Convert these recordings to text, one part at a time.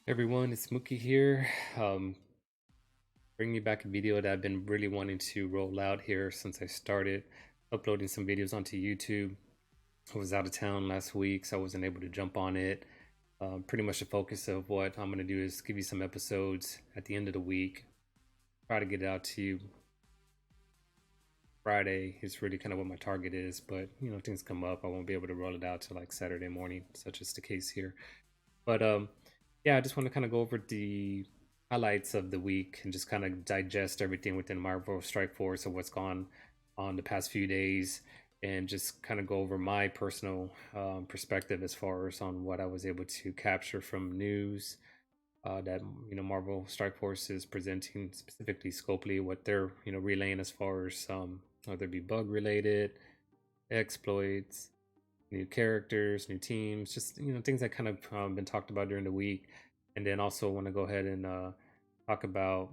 Everyone, it's Mookie here. Bringing you back a video that I've been really wanting to roll out here since I started uploading some videos onto YouTube. I was out of town last week, so I wasn't able to jump on it. Pretty much the focus of what I'm going to do is give you some episodes at the end of the week. Try to get it out to you Friday is really kind of what my target is, but things come up. I won't be able to roll it out till like Saturday morning, such is the case here. But yeah, I just want to kind of go over the highlights of the week and just kind of digest everything within Marvel Strike Force of what's gone on the past few days, and just kind of go over my personal perspective as far as on what I was able to capture from news that Marvel Strike Force is presenting, specifically Scopely, what they're relaying as far as whether it be bug related, exploits, new characters, new teams, just things that kind of been talked about during the week. And then also want to go ahead and talk about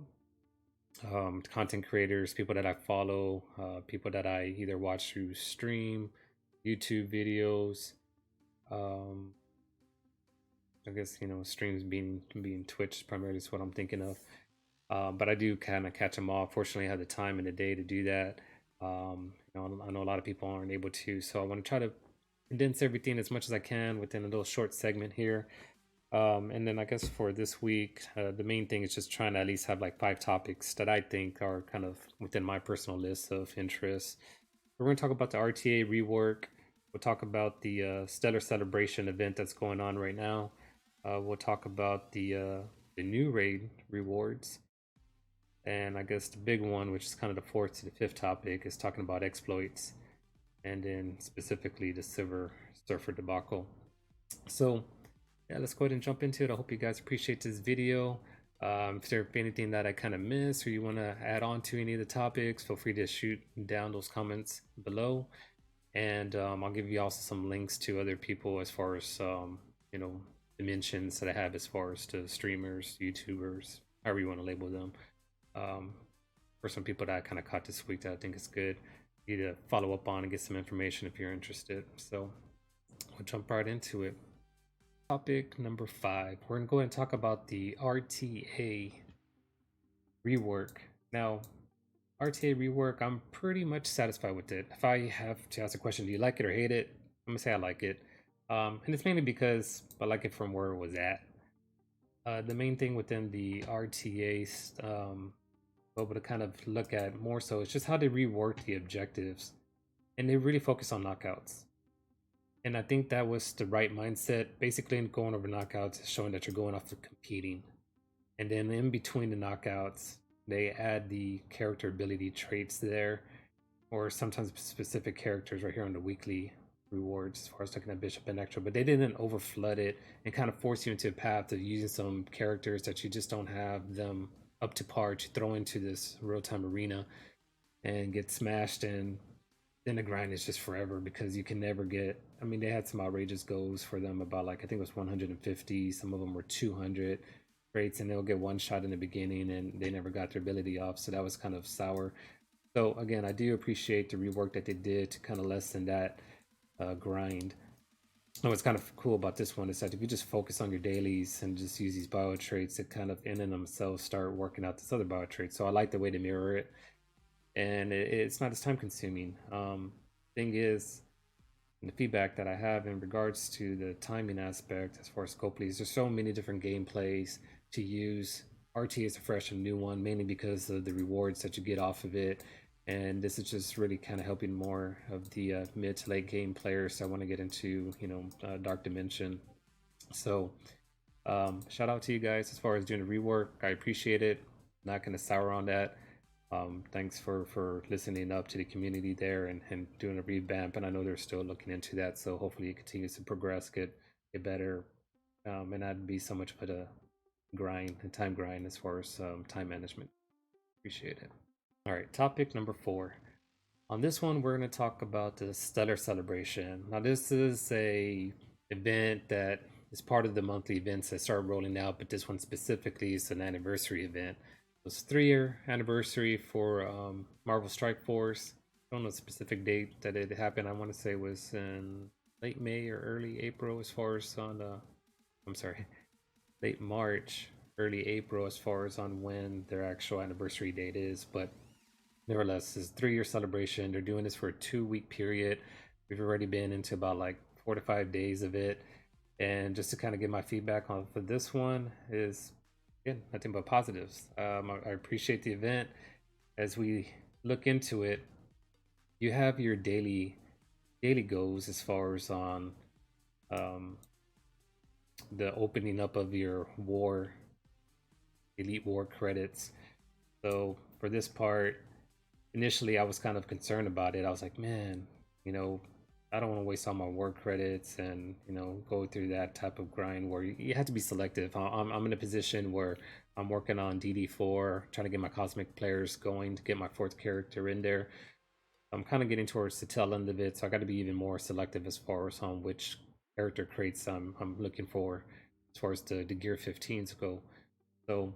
content creators, people that I follow, people that I either watch through stream, YouTube videos. I guess streams being Twitch primarily is what I'm thinking of. But I do kind of catch them all. Fortunately, I have the time in the day to do that. I know a lot of people aren't able to, so I want to try to condense everything as much as I can within a little short segment here. And then I guess for this week, the main thing is just trying to at least have like 5 topics that I think are kind of within my personal list of interests. We're going to talk about the RTA rework. We'll talk about the Stutter Celebration event that's going on right now. We'll talk about the new raid rewards. And I guess the big one, which is kind of the fourth to the fifth topic, is talking about exploits, and then specifically the Silver Surfer debacle. So yeah, let's go ahead and jump into it. I hope you guys appreciate this video. If there's anything that I kind of missed or you want to add on to any of the topics, feel free to shoot down those comments below. And I'll give you also some links to other people as far as, dimensions that I have as far as to streamers, YouTubers, however you want to label them. For some people that I kind of caught this week that I think is good, you to follow up on and get some information if you're interested. So we'll jump right into it. Topic number 5. We're going to go ahead and talk about the RTA rework. Now, RTA rework, I'm pretty much satisfied with it. If I have to ask a question, do you like it or hate it? I'm going to say I like it. And it's mainly because I like it from where it was at. The main thing within the RTA, able to kind of look at more so is just how they rework the objectives. And they really focus on knockouts. And I think that was the right mindset. Basically, in going over knockouts is showing that you're going off of competing. And then in between the knockouts, they add the character ability traits there, or sometimes specific characters right here on the weekly rewards as far as looking at Bishop and Extra. But they didn't overflood it and kind of force you into a path of using some characters that you just don't have them up to par to throw into this real-time arena and get smashed, and then the grind is just forever because you can never get. I mean, they had some outrageous goals for them about, like, I think it was 150, some of them were 200 rates, and they'll get one shot in the beginning and they never got their ability off, so that was kind of sour. So again, I do appreciate the rework that they did to kind of lessen that grind. And what's kind of cool about this one is that if you just focus on your dailies and just use these bio traits, it kind of in and themselves start working out this other bio trait. So I like the way they mirror it, and it's not as time consuming. Thing is, the feedback that I have in regards to the timing aspect as far as Scopely, there's so many different gameplays to use. RT is a fresh and new one, mainly because of the rewards that you get off of it. And this is just really kind of helping more of the mid to late game players that want to get into, Dark Dimension. So shout out to you guys as far as doing the rework. I appreciate it. Not going to sour on that. Thanks for listening up to the community there and doing a revamp. And I know they're still looking into that. So hopefully it continues to progress, get better, and not be so much of a grind and time grind as far as time management. Appreciate it. All right, topic number 4. On this one, we're going to talk about the Stutter Celebration. Now, this is a event that is part of the monthly events that start rolling out, but this one specifically is an anniversary event. It was 3-year anniversary for Marvel Strike Force. I don't know the specific date that it happened. I want to say it was in late May or early April as far as on the, I'm sorry, late March, early April as far as on when their actual anniversary date is, but nevertheless, it's a 3-year celebration. They're doing this for a 2-week period. We've already been into about like 4 to 5 days of it. And just to kind of get my feedback on for this one is, again, nothing but positives. I appreciate the event. As we look into it, you have your daily goals as far as on um, the opening up of your elite war credits. So for this part, initially I was kind of concerned about it. I was like, man, you know, I don't want to waste all my war credits and, go through that type of grind where you have to be selective. I'm in a position where I'm working on DD4, trying to get my cosmic players going to get my 4th character in there. I'm kind of getting towards the tail end of it, so I got to be even more selective as far as on which character crates I'm looking for as far as the gear 15s go. So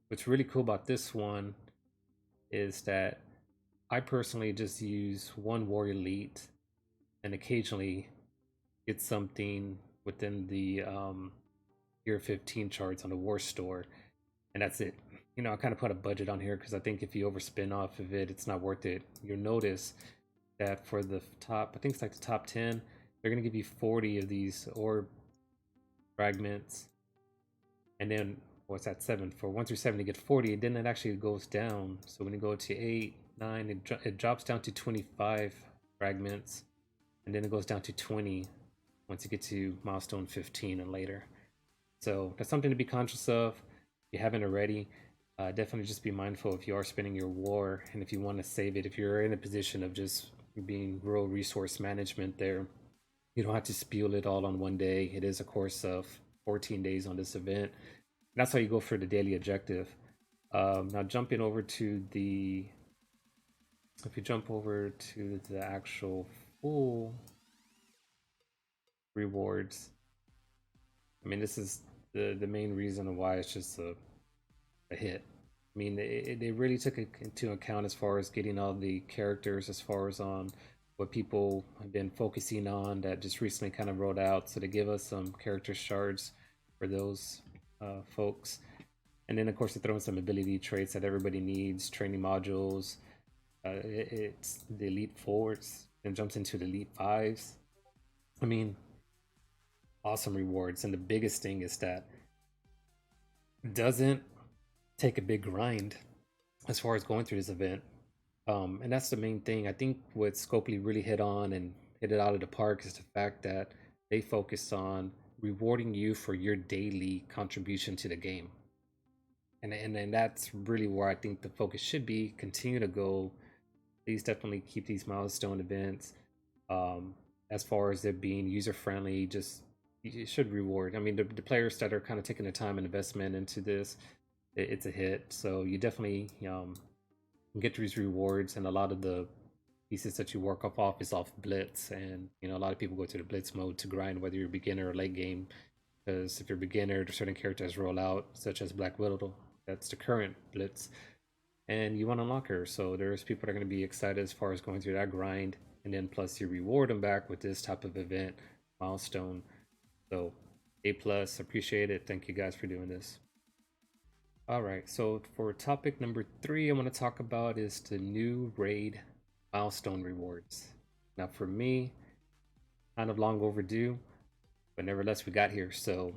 what's really cool about this one is that I personally just use one warrior elite and occasionally get something within the gear 15 charts on the war store, and that's it. I kind of put a budget on here because I think if you overspend off of it, it's not worth it. You'll notice that for the top, I think it's like the top 10, they're going to give you 40 of these orb fragments. And then, what's that, 7? For 1 through 7, you get 40. Then it actually goes down. So when you go to 8, 9, it drops down to 25 fragments. And then it goes down to 20 once you get to milestone 15 and later. So that's something to be conscious of. If you haven't already, definitely just be mindful if you are spending your war and if you want to save it. If you're in a position of just being real resource management there, you don't have to spew it all on one day. It is a course of 14 days on this event. And that's how you go for the daily objective. Now jumping over to if you jump over to the actual full rewards, I mean, this is the main reason why it's just a hit. I mean, they really took it into account as far as getting all the characters, as far as on what people have been focusing on that just recently kind of rolled out. So they give us some character shards for those folks. And then, of course, they throw in some ability traits that everybody needs, training modules. It's the Elite 4s, then jumps into the Elite 5s. I mean, awesome rewards. And the biggest thing is that it doesn't take a big grind as far as going through this event. And that's the main thing. I think what Scopely really hit on and hit it out of the park is the fact that they focus on rewarding you for your daily contribution to the game. And that's really where I think the focus should be. Continue to go. Please definitely keep these milestone events. As far as it being user friendly, just you should reward. I mean, the players that are kind of taking the time and investment into this, it's a hit. So you definitely get these rewards, and a lot of the pieces that you work off is off blitz, and a lot of people go to the blitz mode to grind, whether you're a beginner or late game. Because if you're a beginner, certain characters roll out, such as Black Widow. That's the current blitz, and you want to unlock her. So there's people that are going to be excited as far as going through that grind, and then plus you reward them back with this type of event milestone. So A+, appreciate it. Thank you guys for doing this. All right, so for topic number 3, I want to talk about is the new raid milestone rewards. Now for me, kind of long overdue, but nevertheless we got here. So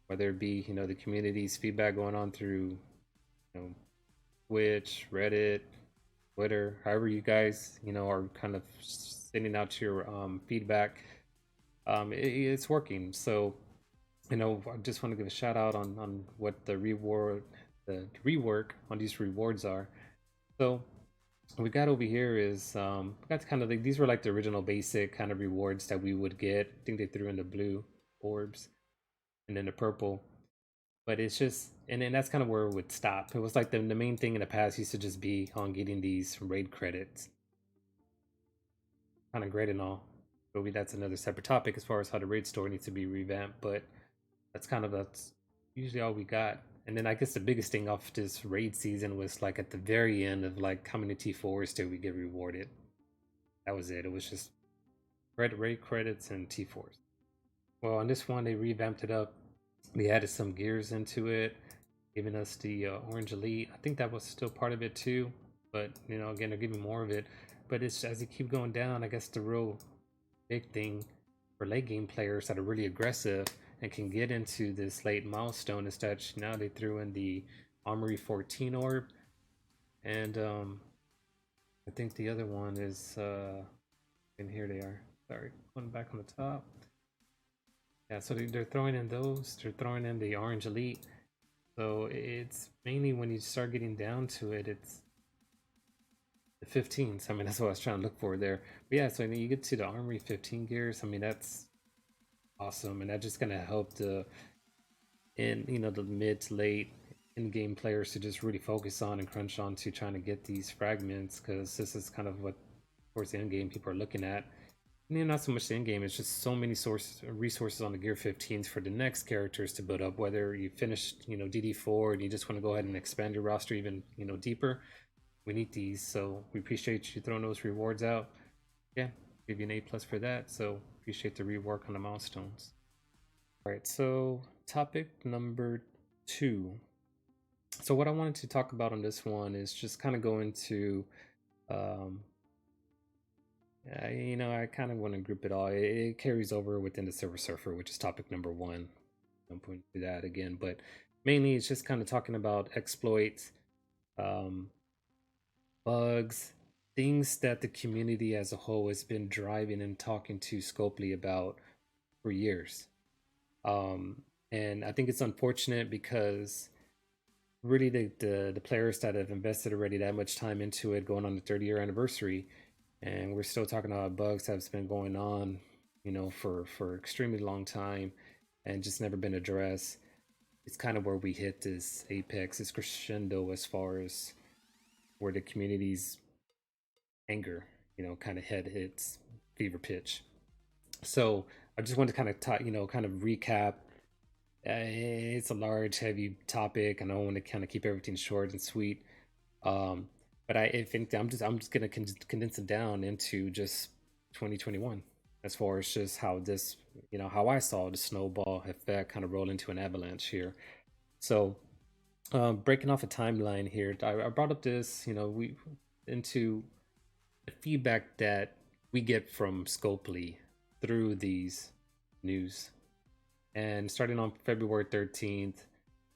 whether it be the community's feedback going on through Twitch, Reddit, Twitter, however you guys are kind of sending out your feedback, it's working. So I just want to give a shout out on what the rework on these rewards are. So what we got over here is we got kind of like, these were like the original basic kind of rewards that we would get. I think they threw in the blue orbs and then the purple, but it's just, and then that's kind of where it would stop. It was like the main thing in the past used to just be on getting these raid credits. Kind of great and all. Maybe that's another separate topic as far as how the raid store needs to be revamped, but that's usually all we got. And then I guess the biggest thing off this raid season was like at the very end of like how many T4s did we get rewarded. That was it. It was just raid credits and T4s. Well, on this one they revamped it up They added some gears into it, giving us the Orange Elite. I think that was still part of it too, but again, they're giving more of it. But it's as you keep going down, I guess the real big thing for late game players that are really aggressive and can get into this late milestone is that now they threw in the Armory 14 orb, and I think the other one is and here they are. Sorry, going back on the top. Yeah, so they're throwing in those. They're throwing in the Orange Elite. So it's mainly when you start getting down to it, it's the 15s. I mean, that's what I was trying to look for there. But yeah, so I mean, you get to the Armory 15 gears. I mean, that's awesome, and that's just gonna help the mid to late in-game players to just really focus on and crunch on to trying to get these fragments, because this is kind of what towards the end game people are looking at. And not so much the end game, it's just so many resources on the gear 15s for the next characters to build up, whether you finished DD4 and you just want to go ahead and expand your roster even deeper. We need these, so we appreciate you throwing those rewards out. Yeah, give you an A+ for that, so appreciate the rework on the milestones. All right, so topic number 2. So what I wanted to talk about on this one is just kind of go into I kind of want to group it all. It carries over within the Philosopher, which is topic number 1. I'm going to do that again, but mainly it's just kind of talking about exploits, bugs, things that the community as a whole has been driving and talking to Scopely about for years. And I think it's unfortunate because really the players that have invested already that much time into it, going on the 30-year anniversary, and we're still talking about bugs that's been going on for extremely long time and just never been addressed. It's kind of where we hit this apex, this crescendo, as far as where the community's anger kind of head hits fever pitch. So I just wanted to kind of kind of recap. It's a large heavy topic and I want to kind of keep everything short and sweet. But I think I'm just gonna condense it down into just 2021, as far as just how this how I saw the snowball effect kind of roll into an avalanche here. So breaking off a timeline here, I brought up this we into the feedback that we get from Scopely through these news, and starting on February 13th,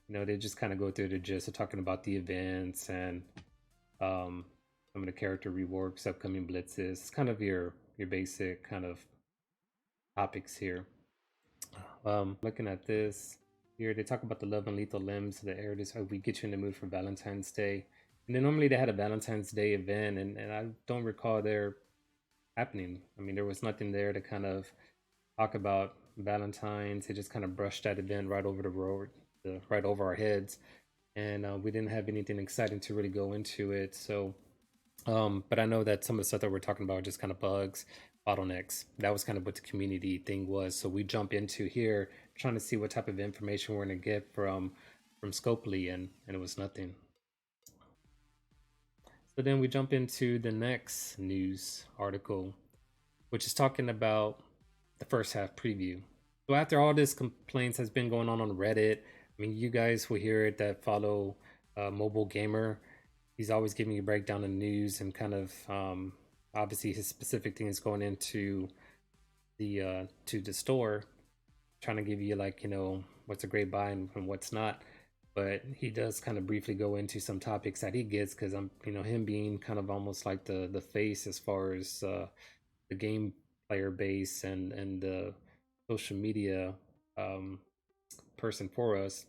they just kind of go through the gist of talking about the events and some of the character reworks, upcoming blitzes. It's kind of your basic kind of topics here. Looking at this here, they talk about the love and lethal limbs. The air is we get you in the mood for Valentine's Day, and then normally they had a Valentine's Day event, and I don't recall there happening. I mean, there was nothing there to kind of talk about Valentine's. They just kind of brushed that event right over the road, right over our heads, and we didn't have anything exciting to really go into it. So, but I know that some of the stuff that we're talking about are just kind of bugs, bottlenecks. That was kind of what the community thing was. So we jump into here trying to see what type of information we're going to get from Scopely, and it was nothing. So then we jump into the next news article, which is talking about the first half preview. So after all this complaints has been going on Reddit, I mean, you guys will hear it that follow Mobile Gamer. He's always giving you a breakdown of news and kind of obviously his specific thing is going into the to the store, trying to give you like what's a great buy and what's not. But he does kind of briefly go into some topics that he gets, because I'm him being kind of almost like the face as far as the game player base and the social media person for us.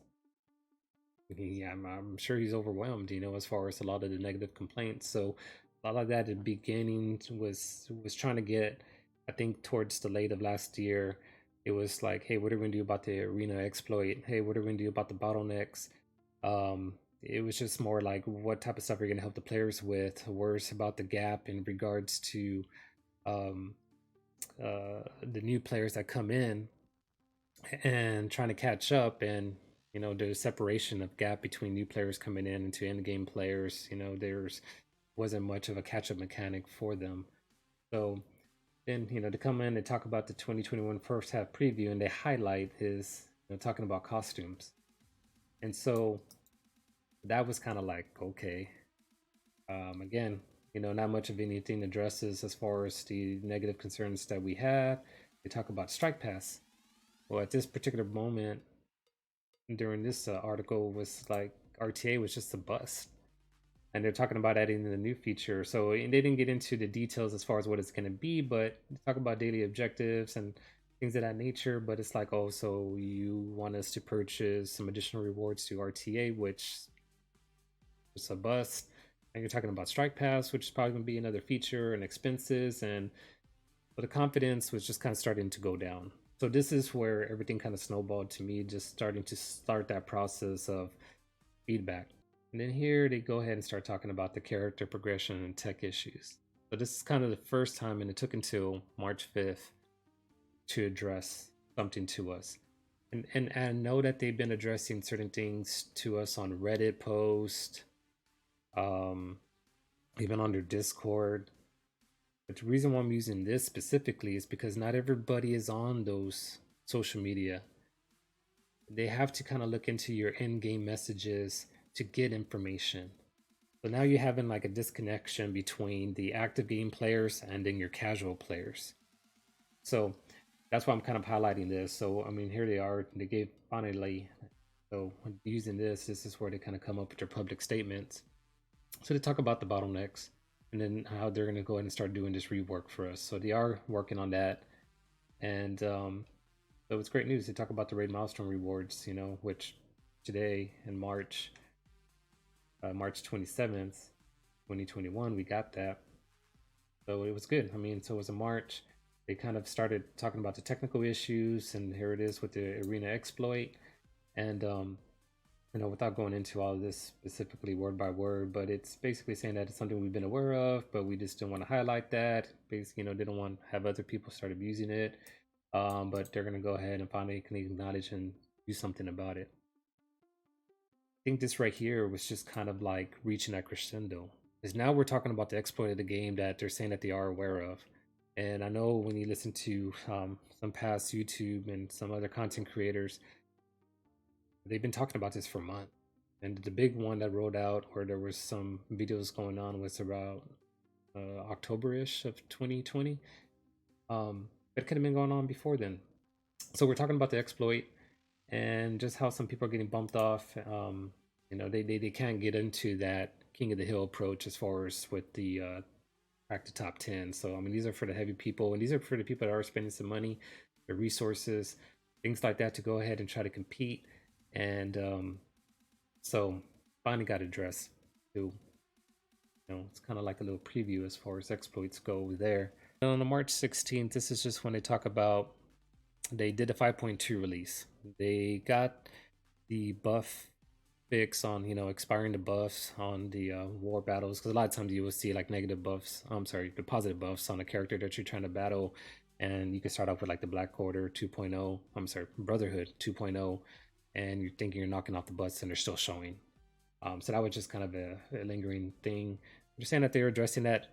I'm sure he's overwhelmed, as far as a lot of the negative complaints. So a lot of that at the beginning was trying to get, I think towards the late of last year, it was like, hey, what are we gonna do about the arena exploit? Hey, what are we gonna do about the bottlenecks? It was just more like, what type of stuff are you gonna help the players with? Words about the gap in regards to the new players that come in and trying to catch up, and the separation of gap between new players coming in into end game players. There's wasn't much of a catch up mechanic for them. So then to come in and talk about the 2021 first half preview, and they highlight is talking about costumes. And so that was kind of like, okay, again, not much of anything addresses as far as the negative concerns that we have. They talk about strike pass. Well, at this particular moment during this article was like RTA was just a bust, and they're talking about adding in a new feature. So they didn't get into the details as far as what it's going to be, but they talk about daily objectives and things of that nature. But it's like, oh, so you want us to purchase some additional rewards to RTA, which is a bust. And you're talking about Strike Pass, which is probably going to be another feature, and expenses, and but the confidence was just kind of starting to go down. So this is where everything kind of snowballed to me, just starting to start that process of feedback. And then here they go ahead and start talking about the character progression and tech issues. So this is kind of the first time, and it took until March 5th to address something to us. And I know that they've been addressing certain things to us on Reddit posts, um, even on their Discord. But the reason why I'm using this specifically is because not everybody is on those social media. They have to kind of look into your in-game messages to get information. So now you're having like a disconnection between the active game players and then your casual players. So that's why I'm kind of highlighting this. So I mean, here they are. They gave finally. So using this is where they kind of come up with their public statements. So they talk about the bottlenecks and then how they're going to go ahead and start doing this rework for us. So they are working on that, and so it's great news. They talk about the raid milestone rewards, which today in March, March 27th, 2021, we got that. So it was good. I mean, so it was in March. They kind of started talking about the technical issues, and here it is with the arena exploit. And without going into all of this specifically word by word, but it's basically saying that it's something we've been aware of, but we just don't want to highlight that. Basically, they don't want to have other people start abusing it. But they're going to go ahead and finally can acknowledge and do something about it. I think this right here was just kind of like reaching that crescendo. Because now we're talking about the exploit of the game that they're saying that they are aware of. And I know when you listen to some past YouTube and some other content creators, they've been talking about this for months. And the big one that rolled out where there was some videos going on was about October-ish of 2020. It could have been going on before then. So we're talking about the exploit and just how some people are getting bumped off. They can't get into that king of the hill approach as far as with the crack the top 10. So I mean, these are for the heavy people, and these are for the people that are spending some money, the resources, things like that to go ahead and try to compete. And so finally got addressed too. It's kind of like a little preview as far as exploits go there. And on the March 16th, this is just when they talk about they did a 5.2 release. They got the buff fix on expiring the buffs on the war battles, because a lot of times you will see like negative buffs, the positive buffs on a character that you're trying to battle, and you can start off with like the Black Order 2.0, Brotherhood 2.0, and you're thinking you're knocking off the butts and they're still showing. So that was just kind of a lingering thing. They're saying that they're addressing that.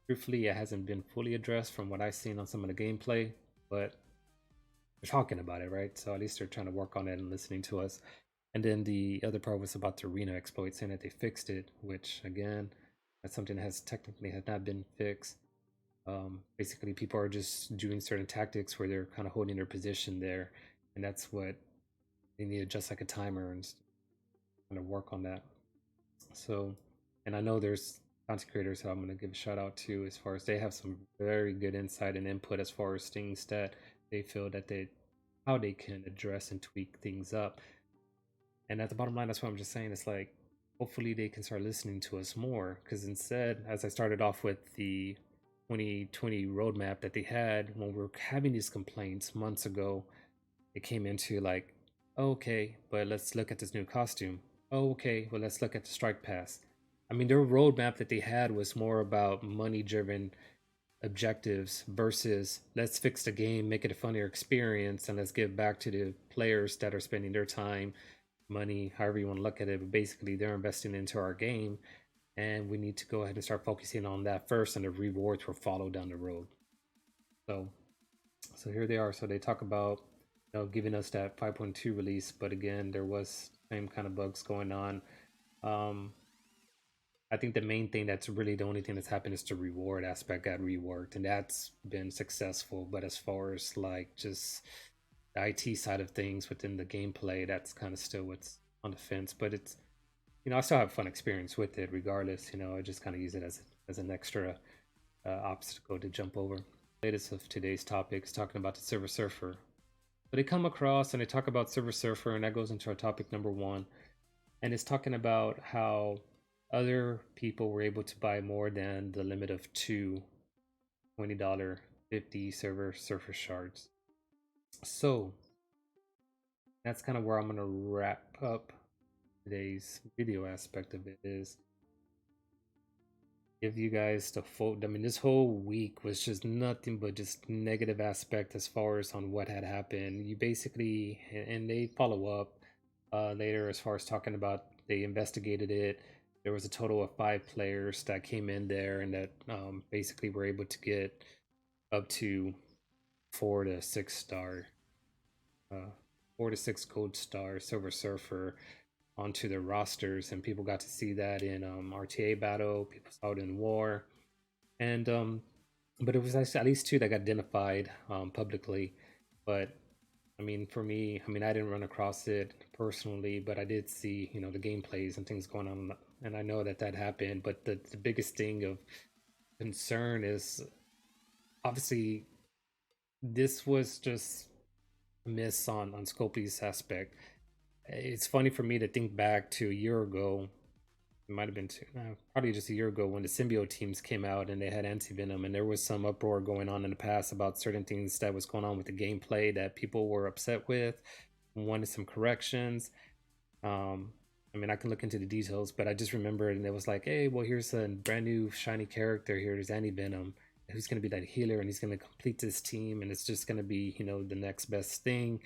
Truthfully, it hasn't been fully addressed from what I've seen on some of the gameplay, but they're talking about it, right? So at least they're trying to work on it and listening to us. And then the other part was about the arena exploit, saying that they fixed it, which again, that's something that has not been fixed. Basically, people are just doing certain tactics where they're kind of holding their position there, and that's what they need to adjust like a timer and kind of work on that. So, and I know there's content creators that I'm going to give a shout out to as far as they have some very good insight and input as far as things that they feel that how they can address and tweak things up. And at the bottom line, that's what I'm just saying. It's like, hopefully they can start listening to us more. Because instead, as I started off with the 2020 roadmap that they had, when we were having these complaints months ago, it came into like, oh, okay, but let's look at this new costume. Oh, okay, well, let's look at the strike pass. I mean, their roadmap that they had was more about money-driven objectives versus let's fix the game, make it a funnier experience, and let's give back to the players that are spending their time, money, however you want to look at it, but basically they're investing into our game, and we need to go ahead and start focusing on that first, and the rewards will follow down the road. So here they are. So they talk about giving us that 5.2 release. But again, there was same kind of bugs going on. Um, I think the main thing that's really the only thing that's happened is the reward aspect got reworked, and that's been successful. But as far as like just the IT side of things within the gameplay, that's kind of still what's on the fence. But it's, I still have fun experience with it regardless. I just kind of use it as an extra obstacle to jump over. Latest of today's topic is talking about the Silver Surfer. But they come across and they talk about Silver Surfer, and that goes into our topic number one. And it's talking about how other people were able to buy more than the limit of two $20 50 Silver Surfer shards. So that's kind of where I'm going to wrap up today's video aspect of it, is give you guys the full. I mean, this whole week was just nothing but just negative aspect as far as on what had happened. You basically, and they follow up later as far as talking about they investigated it. There was a total of 5 players that came in there and that basically were able to get up to 4 to 6 star, uh, 4 to 6 gold star Silver Surfer onto their rosters, and people got to see that in RTA battle. People saw it in war, and but it was at least 2 that got identified publicly. But I mean, for me, I mean, I didn't run across it personally, but I did see, the gameplays and things going on, and I know that happened. But the biggest thing of concern is obviously this was just a miss on Scopely's aspect. It's funny for me to think back to a year ago. It might have been probably just a year ago when the symbiote teams came out and they had anti-venom, and there was some uproar going on in the past about certain things that was going on with the gameplay that people were upset with, wanted some corrections. I mean, I can look into the details, but I just remember, and it was like, hey, well, here's a brand new shiny character here. There's anti-venom, who's going to be that healer, and he's going to complete this team, and it's just going to be, the next best thing.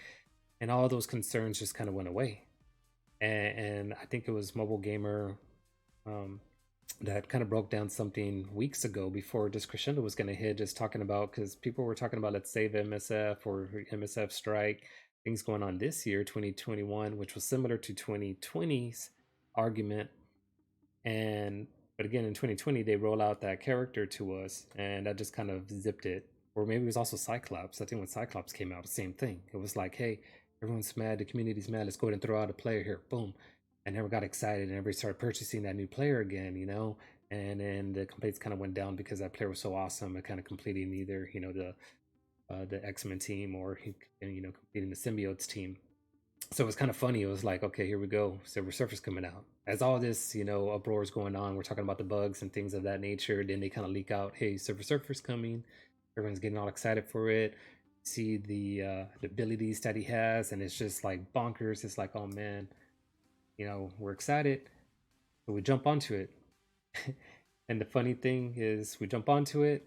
And all those concerns just kind of went away. And I think it was Mobile Gamer that kind of broke down something weeks ago before this crescendo was going to hit, just talking about, because people were talking about, let's save MSF or MSF strike, things going on this year, 2021, which was similar to 2020's argument. And but again, in 2020, they roll out that character to us, and that just kind of zipped it. Or maybe it was also Cyclops. I think when Cyclops came out, the same thing. It was like, hey, everyone's mad, the community's mad, let's go ahead and throw out a player here. Boom. And everyone got excited and everybody started purchasing that new player again, And then the complaints kind of went down because that player was so awesome at kind of completing either, the X-Men team or completing the symbiotes team. So it was kind of funny. It was like, okay, here we go. Silver Surfer's coming out. As all this, uproar is going on, we're talking about the bugs and things of that nature. Then they kind of leak out, hey, Silver Surfer's coming. Everyone's getting all excited for it. See the abilities that he has, and it's just like bonkers. It's like, oh man, we're excited. So we jump onto it. And the funny thing is, we jump onto it,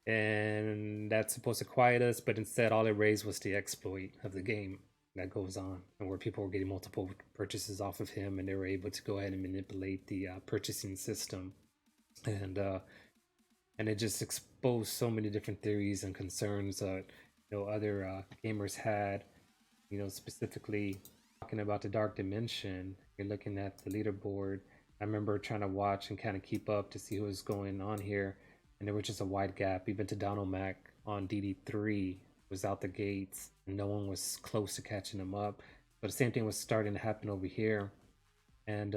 and that's supposed to quiet us, but instead, all it raised was the exploit of the game that goes on, and where people were getting multiple purchases off of him, and they were able to go ahead and manipulate the purchasing system, and it just exposed so many different theories and concerns that other gamers had. Specifically talking about the Dark Dimension. You're looking at the leaderboard. I remember trying to watch and kind of keep up to see what was going on here, and there was just a wide gap. Even to Donomac on DD3 was out the gates, and no one was close to catching him up. But the same thing was starting to happen over here, and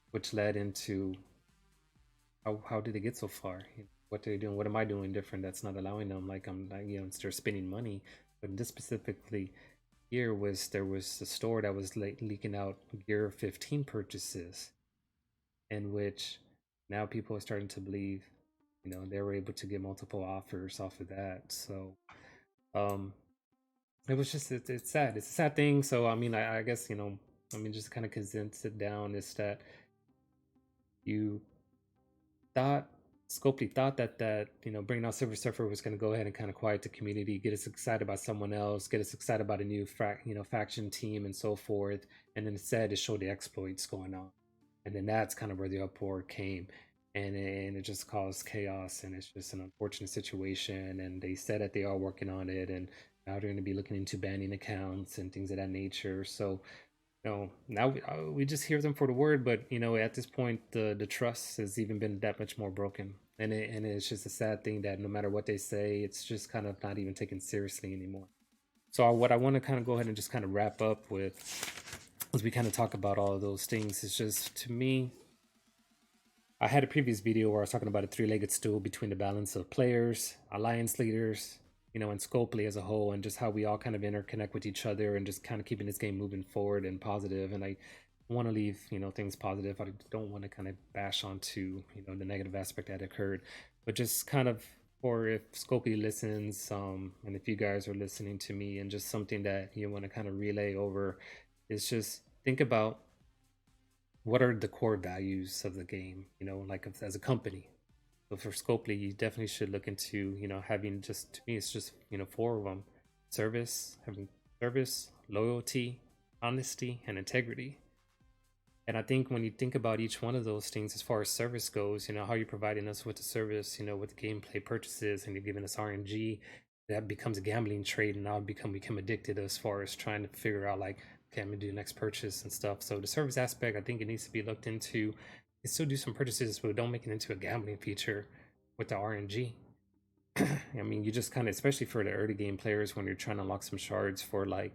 which led into how did they get so far? What they're doing? What am I doing different that's not allowing them? Like they're spending money. But in this specifically here there was a store that was leaking out Gear 15 purchases, in which now people are starting to believe, they were able to get multiple offers off of that. So it was just it's sad. It's a sad thing. So I mean, I guess just kind of condense it down is that you thought Scopely thought that bringing out Silver Surfer was going to go ahead and kind of quiet the community, get us excited about someone else, get us excited about a new faction team and so forth, and then instead it showed the exploits going on, and then that's kind of where the uproar came, and it just caused chaos, and it's just an unfortunate situation. And they said that they are working on it, and Now they're going to be looking into banning accounts and things of that nature. So, now we just hear them for the word, but at this point, the trust has even been that much more broken, and it's just a sad thing that no matter what they say, it's just kind of not even taken seriously anymore. So what I want to kind of go ahead and just kind of wrap up with, as we kind of talk about all of those things, is just, to me, I had a previous video where I was talking about a three-legged stool between the balance of players, alliance leaders, and Scopely as a whole, and just how we all kind of interconnect with each other and just kind of keeping this game moving forward and positive. And I want to leave, things positive. I don't want to kind of bash onto, the negative aspect that occurred, but just kind of, or if Scopely listens, and if you guys are listening to me, and just something that you want to kind of relay over is just think about what are the core values of the game, like as a company. So for Scopely, you definitely should look into, having, just, to me, it's just, four of them: having service, loyalty, honesty, and integrity. And I think when you think about each one of those things, as far as service goes, how you're providing us with the service, with the gameplay purchases, and you're giving us RNG, that becomes a gambling trade, and now become addicted as far as trying to figure out, like, okay, I'm gonna do the next purchase and stuff. So the service aspect, I think it needs to be looked into. You still do some purchases, but don't make it into a gambling feature with the RNG. I mean, you just kind of, especially for the early game players, when you're trying to unlock some shards for, like,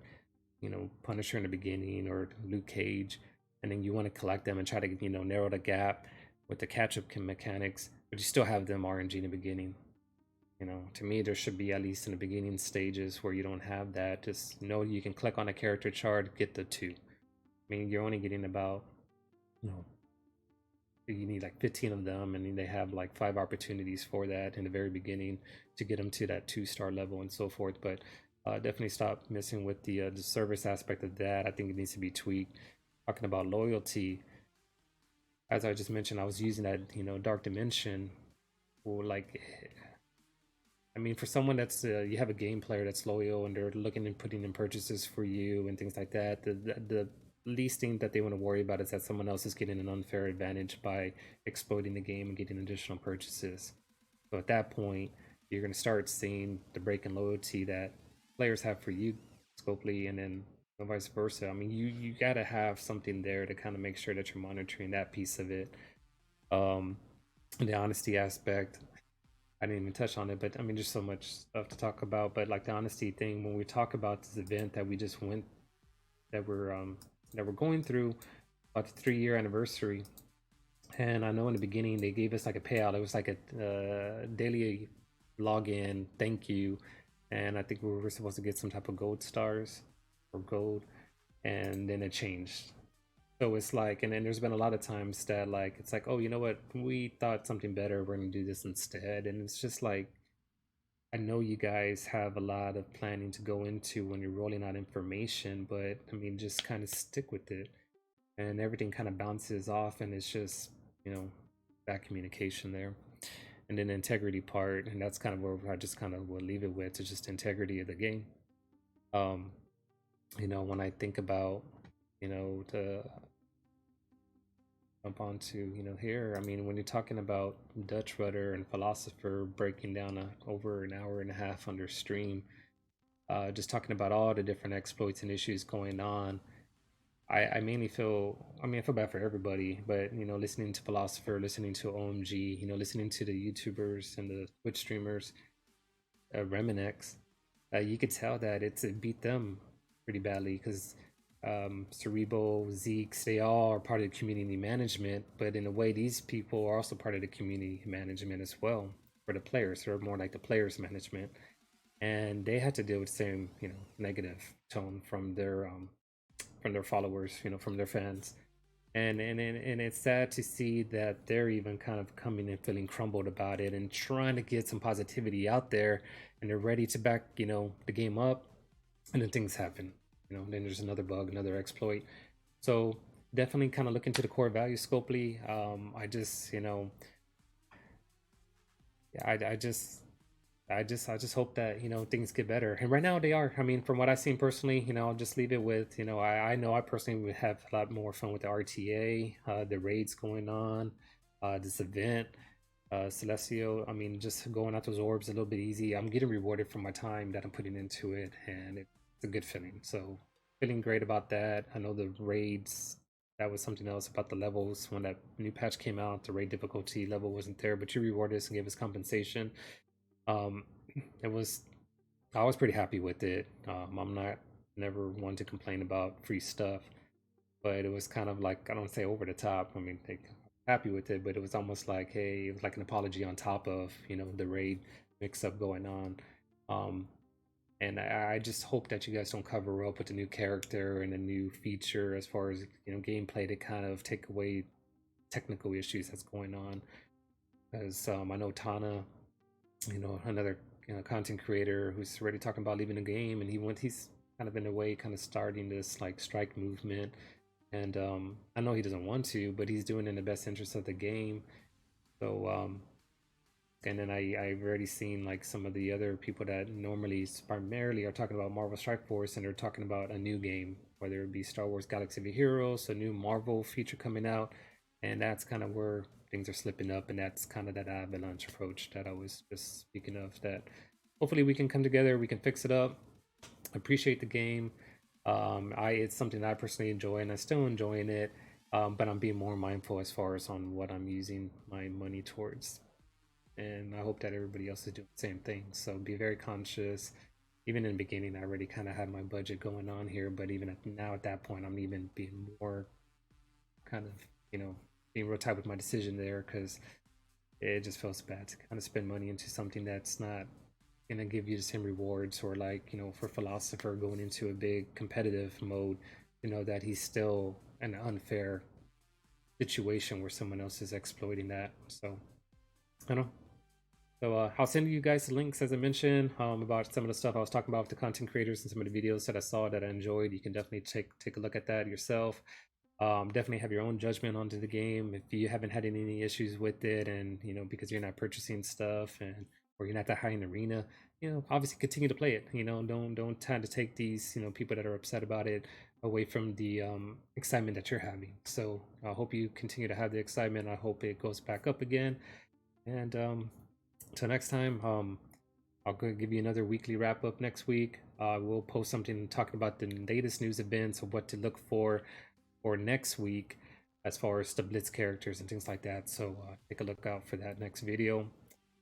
Punisher in the beginning or Luke Cage, and then you want to collect them and try to, narrow the gap with the catch-up mechanics, but you still have them RNG in the beginning. To me, there should be, at least in the beginning stages, where you don't have that. Just know you can click on a character chart, get the 2. I mean, you're only getting about, you need like 15 of them, and they have like 5 opportunities for that in the very beginning to get them to that 2-star level and so forth. But definitely stop messing with the service aspect of that. I think it needs to be tweaked. Talking about loyalty, as I just mentioned, I was using that, dark dimension, or like, I mean, for someone that's you have a game player that's loyal and they're looking and putting in purchases for you and things like that, the least thing that they want to worry about is that someone else is getting an unfair advantage by exploiting the game and getting additional purchases. So at that point, you're going to start seeing the break in loyalty that players have for you, Scopely, and then vice versa. I mean, you got to have something there to kind of make sure that you're monitoring that piece of it. The honesty aspect, I didn't even touch on it, but I mean, there's so much stuff to talk about. But like the honesty thing, when we talk about this event that we just went, that we're going through, about the 3-year anniversary, and I know in the beginning they gave us like a payout. It was like a daily login thank you, and I think we were supposed to get some type of gold stars or gold, and then it changed. So it's like, and then there's been a lot of times that, like, it's like, oh, you know what, we thought something better, we're gonna do this instead. And it's just like, I know you guys have a lot of planning to go into when you're rolling out information, but I mean, just kind of stick with it, and everything kind of bounces off, and it's just, bad communication there. And then the integrity part, and that's kind of where I just kind of will leave it with, is just integrity of the game. When I think about, the jump onto, here, I mean, when you're talking about Dutchrudder and Philosopher breaking down over an hour and a half on their stream, just talking about all the different exploits and issues going on, I mainly feel, I mean, I feel bad for everybody, but, listening to Philosopher, listening to OMG, listening to the YouTubers and the Twitch streamers, Reminex, you could tell that it beat them pretty badly, because Cerebral, Zeeks, they all are part of the community management, but in a way, these people are also part of the community management as well for the players. They're more like the players management, and they had to deal with the same, negative tone from their followers, from their fans. And it's sad to see that they're even kind of coming and feeling crumbled about it and trying to get some positivity out there, and they're ready to back, the game up, and then things happen. Then there's another bug, another exploit. So definitely kind of look into the core value, Scopely. I just, I just hope that, things get better. And right now they are. I mean, from what I've seen personally, I'll just leave it with, I know I personally would have a lot more fun with the RTA, the raids going on, this event. Celestial, I mean, just going out those orbs a little bit easy. I'm getting rewarded for my time that I'm putting into it, and it's a good feeling. So feeling great about that. I know the raids, that was something else about the levels. When that new patch came out, the raid difficulty level wasn't there, but you rewarded us and gave us compensation. Um, it was, I was pretty happy with it. I'm not never one to complain about free stuff, but it was kind of like, I don't say over the top. I mean, like, happy with it, but it was almost like, hey, it was like an apology on top of, you know, the raid mix up going on. Um, and I just hope that you guys don't cover up with a new character and a new feature as far as, you know, gameplay to kind of take away technical issues that's going on. Because I know Tauna, you know, another, you know, content creator who's already talking about leaving the game, and he's kind of in a way kind of starting this like strike movement. And I know he doesn't want to, but he's doing it in the best interest of the game. So and then I've already seen like some of the other people that normally primarily are talking about Marvel Strike Force, and they're talking about a new game, whether it be Star Wars Galaxy of Heroes, a new Marvel feature coming out, and that's kind of where things are slipping up, and that's kind of that avalanche approach that I was just speaking of. That hopefully we can come together, we can fix it up. Appreciate the game. I It's something that I personally enjoy, and I'm still enjoying it. But I'm being more mindful as far as on what I'm using my money towards, and I hope that everybody else is doing the same thing. So be very conscious. Even in the beginning, I already kind of had my budget going on here, but even now at that point, I'm even being more kind of, you know, being real tight with my decision there, because it just feels bad to kind of spend money into something that's not gonna give you the same rewards. Or like, you know, for Philosopher going into a big competitive mode, you know, that he's still in an unfair situation where someone else is exploiting that. So I don't know. So I'll send you guys the links, as I mentioned, about some of the stuff I was talking about with the content creators and some of the videos that I saw that I enjoyed. You can definitely take a look at that yourself. Definitely have your own judgment onto the game. If you haven't had any issues with it, and you know, because you're not purchasing stuff, and or you're not that high in arena, you know, obviously continue to play it. You know, don't tend to take these, you know, people that are upset about it away from the excitement that you're having. So I hope you continue to have the excitement. I hope it goes back up again. And till next time, I'll go give you another weekly wrap up next week. We'll post something talking about the latest news events of what to look for next week as far as the Blitz characters and things like that. So take a look out for that next video.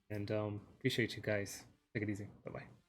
And appreciate you guys. Take it easy. Bye bye.